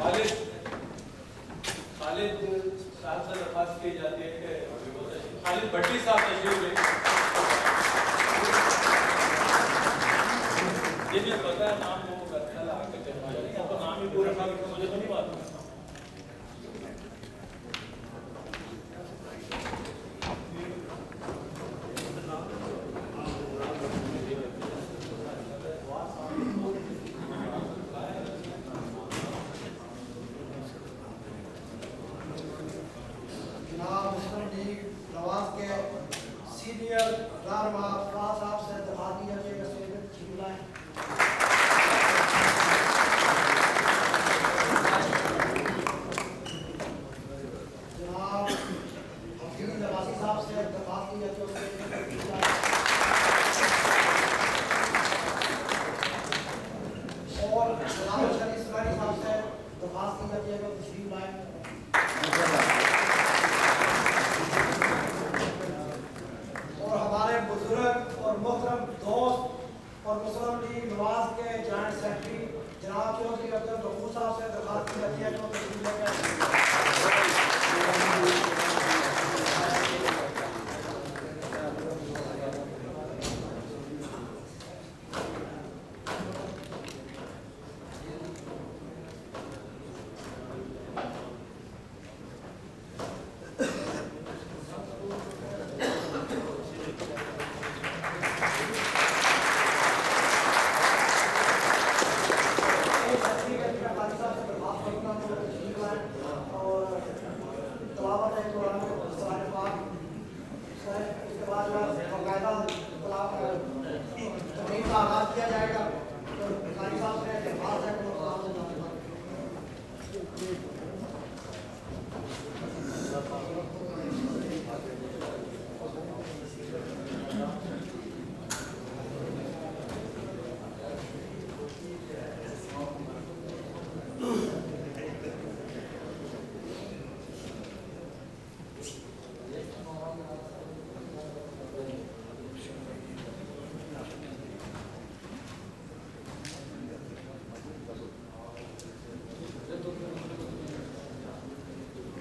خالد صاحب سے درخواست کی جاتی ہے کہ خالد بھٹی صاحب تشریف لیں. مجھے پتا ہے نام وہ کرتا ہے تو نام ہی پورا تھا مجھے تو نہیں معلوم.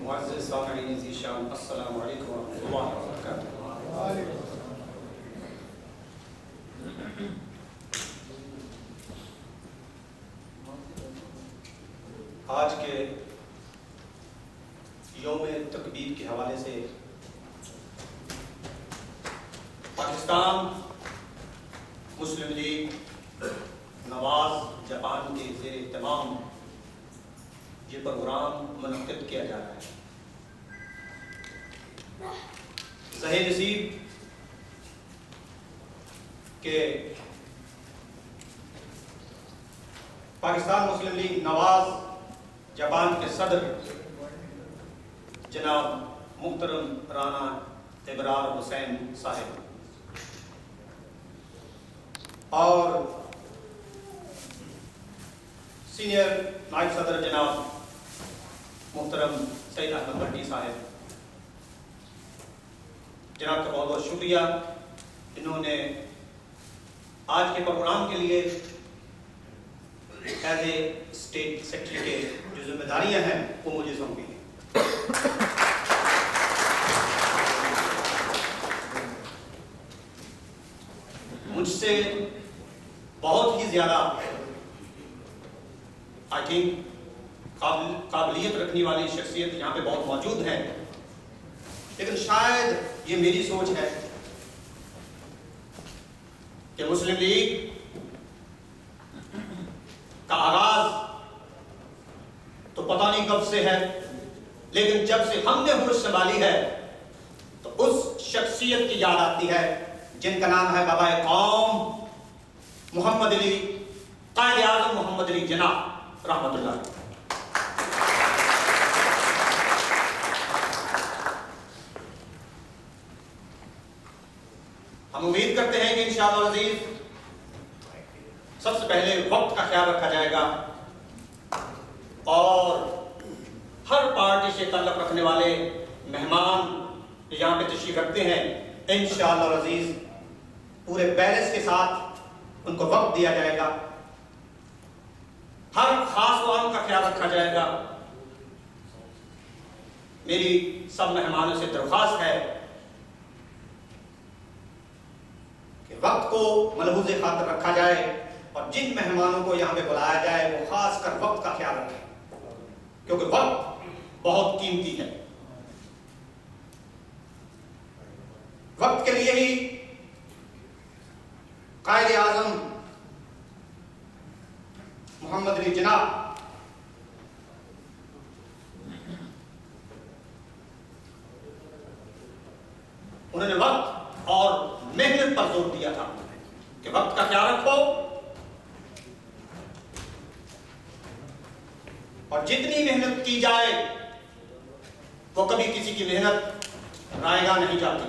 معزز سامعین ذی شان، السلام علیکم ورحمۃ اللہ وبرکاتہ. آج کے یوم تکبیر کے حوالے سے پاکستان مسلم لیگ نواز جاپان کے زیر اہتمام یہ پروگرام منعقد کیا جا رہا ہے. ظاہر نصیب کہ پاکستان مسلم لیگ نواز جاپان کے صدر جناب محترم رانا ابرار حسین صاحب اور سینئر نائب صدر جناب محترم سید احمد بھٹی صاحب، جناب کا بہت بہت شکریہ. انہوں نے آج کے پروگرام کے لیے ایز اے اسٹیٹ سیکرٹری کے جو ذمہ داریاں ہیں وہ مجھے سونپی ہیں. مجھ سے بہت ہی زیادہ آئی تھنک قابلیت رکھنے والی شخصیت یہاں پہ بہت موجود ہیں، لیکن شاید یہ میری سوچ ہے کہ مسلم لیگ کا آغاز تو پتہ نہیں کب سے ہے، لیکن جب سے ہم نے ہوش سنبھالی ہے تو اس شخصیت کی یاد آتی ہے جن کا نام ہے بابا قوم محمد علی، قائد اعظم محمد علی جناح رحمۃ اللہ علیہ. ہم امید کرتے ہیں کہ انشاءاللہ العزیز سب سے پہلے وقت کا خیال رکھا جائے گا اور ہر پارٹی سے تعلق رکھنے والے مہمان یہاں پہ تشریف رکھتے ہیں انشاءاللہ العزیز پورے بیلنس کے ساتھ ان کو وقت دیا جائے گا ہر خاص و عام کا خیال رکھا جائے گا۔ میری سب مہمانوں سے درخواست ہے کہ وقت کو ملحوظ خاطر رکھا جائے اور جن مہمانوں کو یہاں پہ بلایا جائے وہ خاص کر وقت کا خیال رکھیں، کیونکہ وقت بہت قیمتی ہے۔ وقت کے لیے ہی قائد اعظم محمد علی جناح انہوں نے وقت اور محنت پر زور دیا تھا کہ وقت کا خیال رکھو اور جتنی محنت کی جائے وہ کبھی کسی کی محنت رائے گاہ نہیں جاتی۔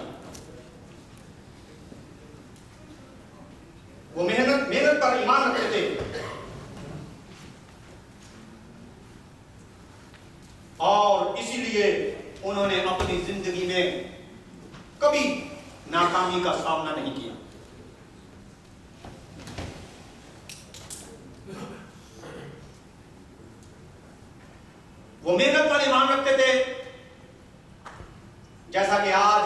وہ محنت پر ایمان رکھتے تھے اور اسی لیے انہوں نے اپنی زندگی میں کبھی ناکامی کا سامنا نہیں کیا۔ وہ محنت پر ایمان رکھتے تھے، جیسا کہ آج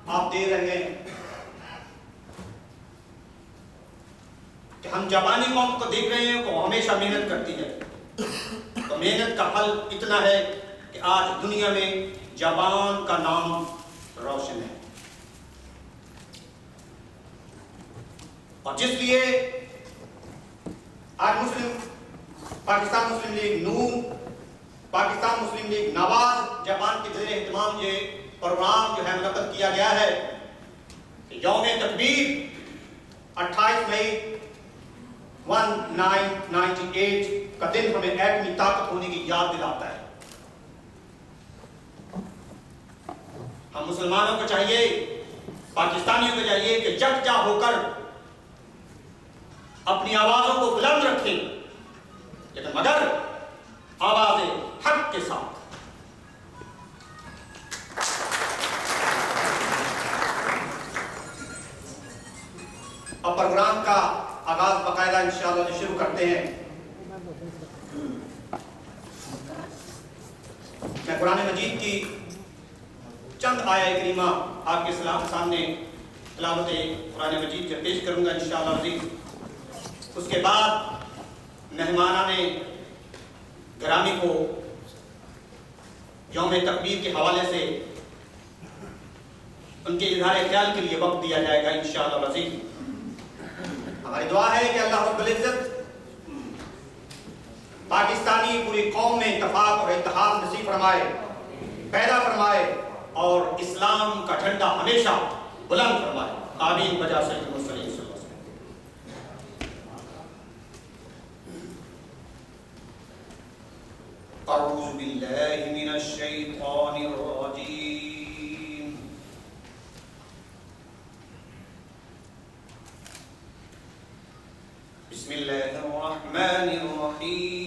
آپ دیکھ رہے ہیں کہ ہم جاپانی قوم کو دیکھ رہے ہیں کہ وہ ہمیشہ محنت کرتی ہے، تو محنت کا پھل اتنا ہے کہ آج دنیا میں جاپان کا نام روشن ہے۔ اور جس لیے آج پاکستان مسلم لیگ نون، پاکستان مسلم لیگ نواز جاپان کے زیر اہتمام یہ پروگرام جو ہے منعقد کیا گیا ہے کہ یوم تکبیر 28 مئی 1998 کا دن ہمیں ایٹمی طاقت ہونے کی یاد دلاتا ہے۔ ہم مسلمانوں کو چاہیے، پاکستانیوں کو چاہیے کہ یکجا ہو کر اپنی آوازوں کو بلند رکھیں، لیکن مگر آواز حق کے ساتھ۔ اب پروگرام کا آغاز باقاعدہ انشاءاللہ سے شروع کرتے ہیں۔ میں قرآن مجید کی چند آیہ کریمہ آپ کے سامنے تلاوت قرآن مجید سے پیش کروں گا انشاءاللہ عزیز۔ اس کے بعد مہمانان گرامی کو یوم تکبیر کے حوالے سے ان کے اظہار خیال کے لیے وقت دیا جائے گا انشاءاللہ عزیز۔ ہماری دعا ہے کہ اللہ رب العزت پاکستانی پوری قوم میں اتفاق اور اتحاد نصیب فرمائے، پیدا فرمائے اور اسلام کا جھنڈا ہمیشہ بلند فرمائے۔ آمین بجا سید المرسلین صلی اللہ علیہ وسلم۔ اعوذ باللہ من الشیطان الرجیم، بسم اللہ الرحمن الرحیم۔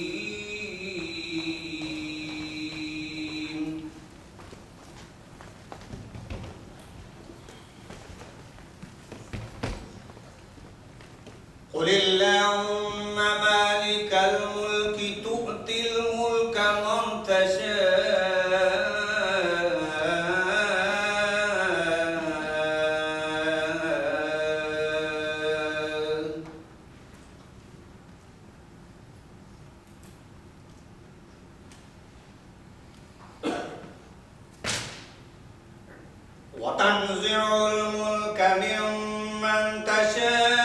قل اللهم مالك الملك تؤتي الملك من تشاء وتنزع الملك ممن تشاء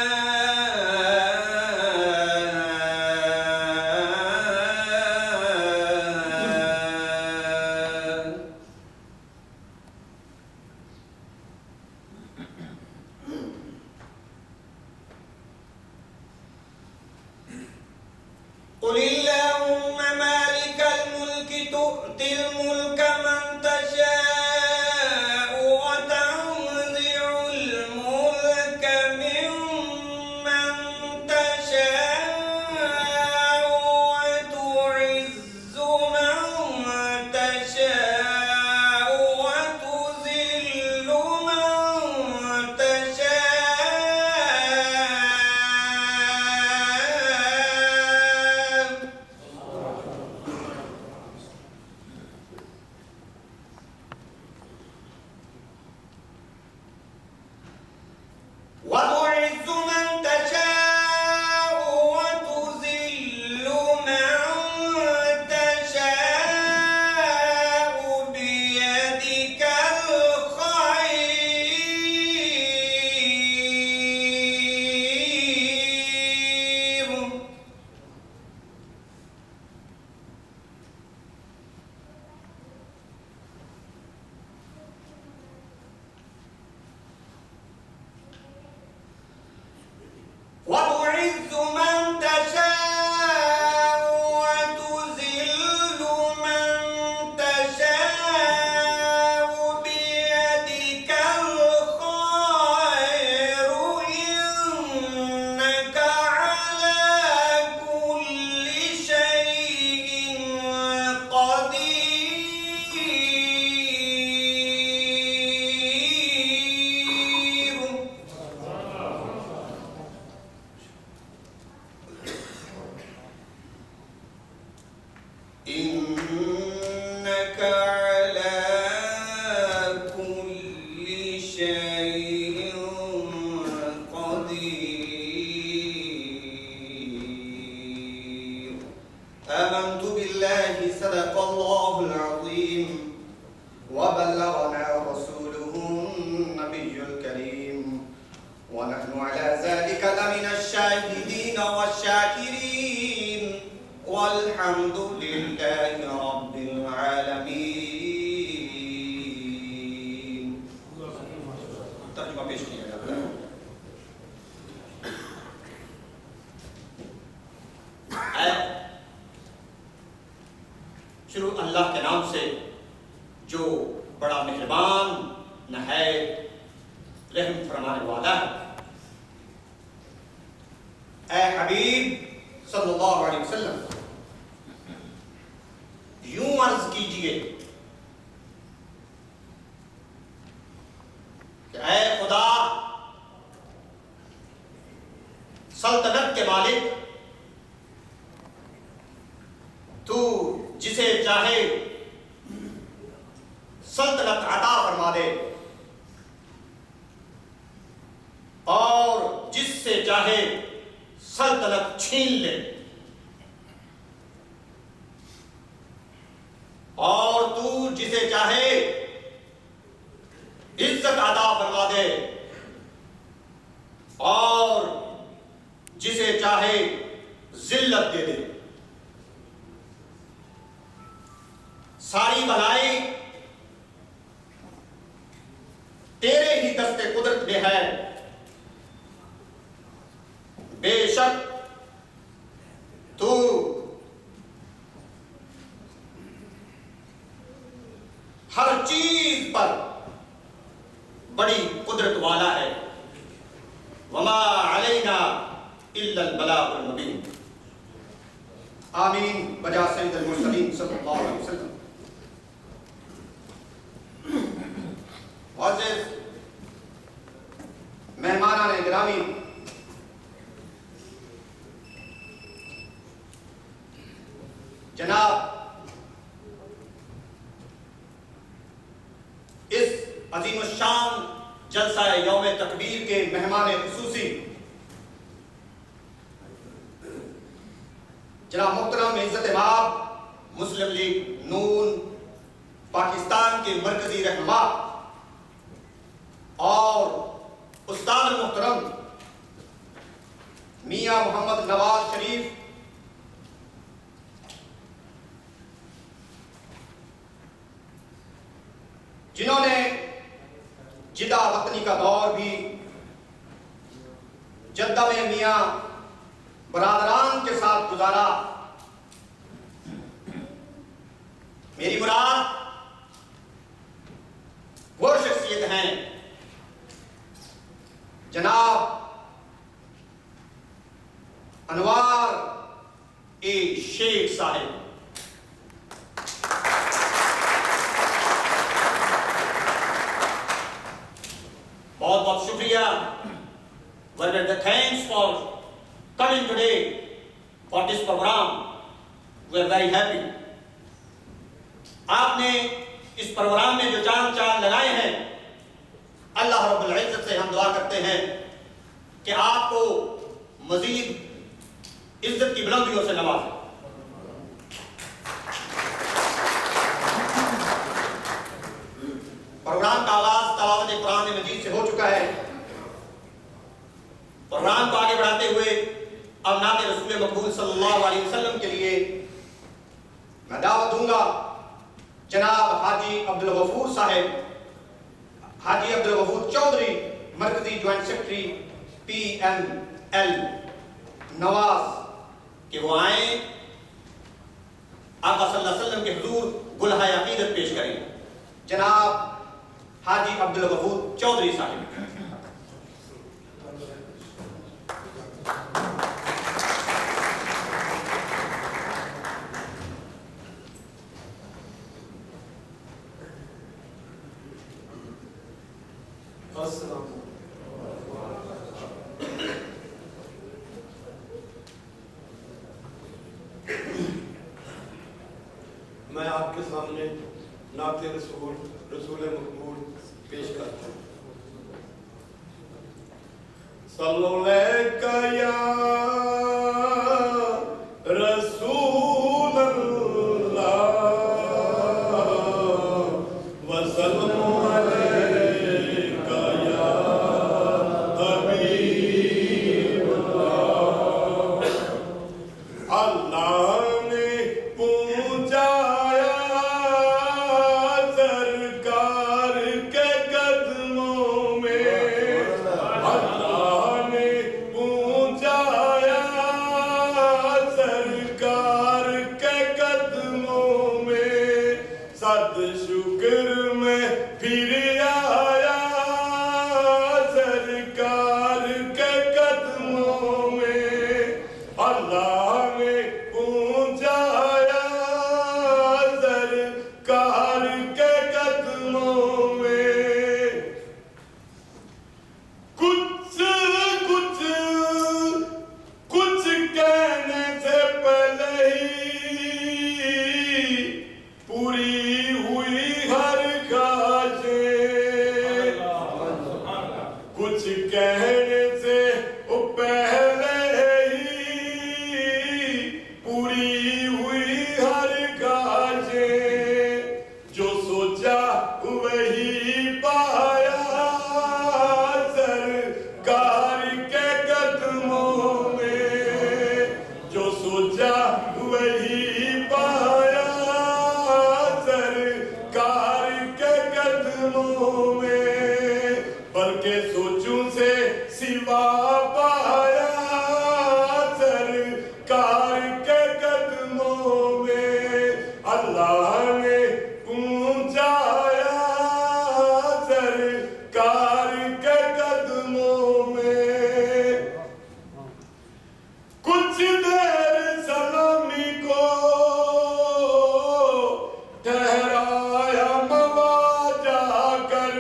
قل اللهم مالك الملك تؤتي الملك من تشاء وتنزع الملك ممن تشاء وتعز من تشاء وتذل من تشاء إنك على كل شيء قدير. آمنت بالله صدق الله العظيم وبلغنا رسوله النبي الكريم ونحن على ذلك لمن الشاهدين والشاكرين والحمد لله رب العالمين. ترجمہ پیش کیا جاتا ہے. شروع اللہ کے نام سے جو بڑا مہربان نہایت رحم فرمانے والا ہے. اے حبیب صلی اللہ علیہ وسلم یوں عرض کیجئے کہ اے خدا سلطنت کے مالک، تو جسے چاہے سلطنت عطا فرما دے اور جس سے چاہے سلطنت چھین لے، اور تو جسے چاہے عزت عطا فرما دے اور جسے چاہے ذلت دے دے. ساری بھلائی تیرے ہی دست قدرت میں ہے. بے شک تو ہر چیز پر بڑی قدرت والا ہے. وما علینا الا البلاغ المبین. آمین بجا سید المرسلین صلی اللہ علیہ وسلم. معزز مہمانان گرامی، جناب اس عظیم الشان جلسہ یوم تکبیر کے مہمان خصوصی جناب محترم عزت مآب مسلم لیگ نون پاکستان کے مرکزی رہنما اور استاد محترم میاں محمد نواز شریف، جنہوں نے جدہ وطنی کا دور بھی جدہ میں میاں برادران کے ساتھ گزارا. میری مراد وہ شخصیت ہیں جناب انوار اے شیخ صاحب. بہت بہت شکریہ. the thanks for coming today for this program. We are very happy. آپ نے اس پروگرام میں جو چاند لگائے ہیں، اللہ رب العزت سے ہم دعا کرتے ہیں کہ آپ کو مزید عزت کی بلندیوں سے نوازے. پروگرام کا آغاز تلاوت قرآن مجید سے ہو چکا ہے. پروگرام کو آگے بڑھاتے ہوئے اب نعت رسول مقبول صلی اللہ علیہ وسلم کے لیے میں دعوت دوں گا جناب حاجی عبدالغفور صاحب، حاجی عبدالغفور چودھری، مرکزی جوائنٹ سیکرٹری PML نواز، کہ وہ آئیں آقا صلی اللہ علیہ وسلم کے حضور گلہائے عقیدت پیش کریں. جناب حاجی عبدالغفور چودھری صاحب. میں آپ کے سامنے نعت رسول رسول مقبول پیش کرتا ہوں. صلو علیکہ یا رسول اللہ وسلم علیکہ یا حبیب اللہ. اللہ نے پہنچایا سرکار کے قدموں میں. اللہ نے پہنچایا سرکار کے قدموں میں. صد شکر میں پھر آیا سرکار کے قدموں میں. اللہ نے پہنچایا سرکار کے قدموں میں. کچھ کہنے سے پہلے ہی پوری ہوئی ہر خواہشیں. کچھ کہنے سے پہلے ہی پوری ہوئی ہر خواہشیں. جو سوچا وہی پایا سرکار کے قدموں میں. جو سوچا وہی پایا سرکار کے قدموں میں. بلکہ سوچوں سے سوا پایا سرکار کے قدموں میں. اللہ نے پہنچایا سرکار کے قدموں میں. کچھ دیر سلامی کو ٹھہرایا مواجہ کر.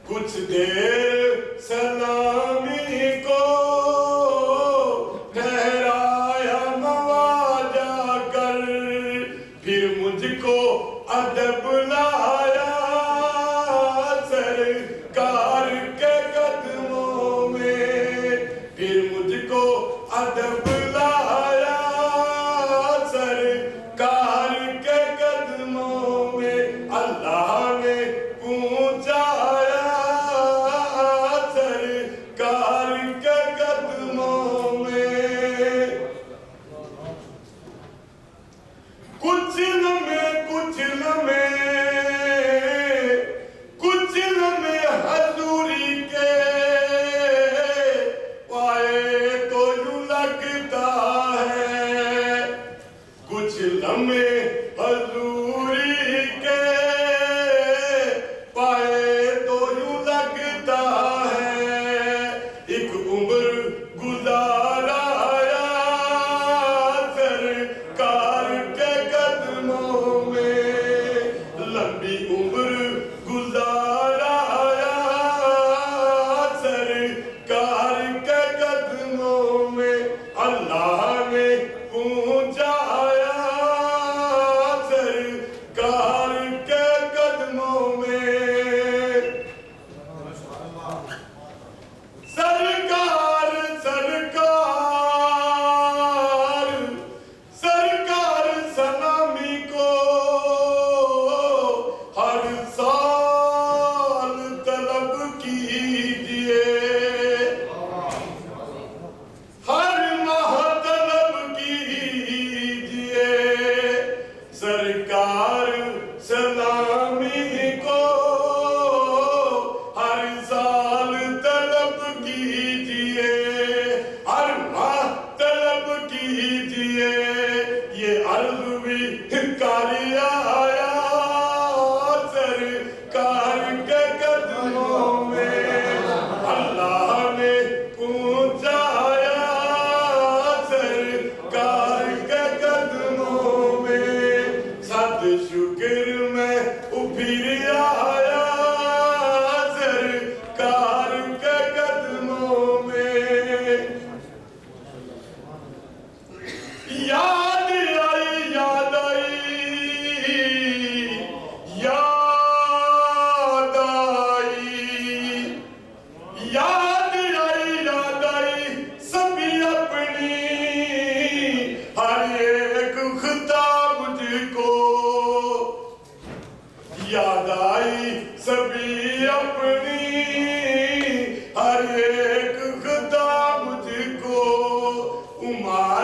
کچھ دیر سلامی کو ٹھہرایا مواجہ کر. پھر مجھ کو ادب لایا سرکار کے قدموں میں. پھر مجھ کو ادب لایا سرکار کے قدموں میں. اللہ نے پہنچایا سرکار کے قدموں میں. کچھ لمحے حضوری کے پائے تو یوں لگتا ہے. کچھ لمحے حضوری کے پائے تو یوں لگتا ہے. ایک عمر گزارا سرکار کے قدموں میں. لمبی عمر گزارا سرکار کے قدموں میں. اللہ نے پہنچایا سرکار کے قدموں میں. سرکار سلامی کو ہر سال طلب کیجئے. ہر ماہ طلب کیجئے. سرکار سلامی کو ہر سال طلب کیجئے. ہر ماہ طلب کیجئے. یہ عرض بھی کاری آیا سرکار کے قدموں میں. اللہ نے پہنچایا سرکار کے قدموں میں. صد شکر میں پھر آیا سرکار کے قدموں میں. یا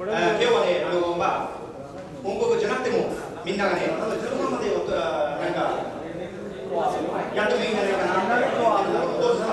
今日はね、今後じゃなくてもみんながね、そのままでなんかやってもいいんじゃないかな。どうですか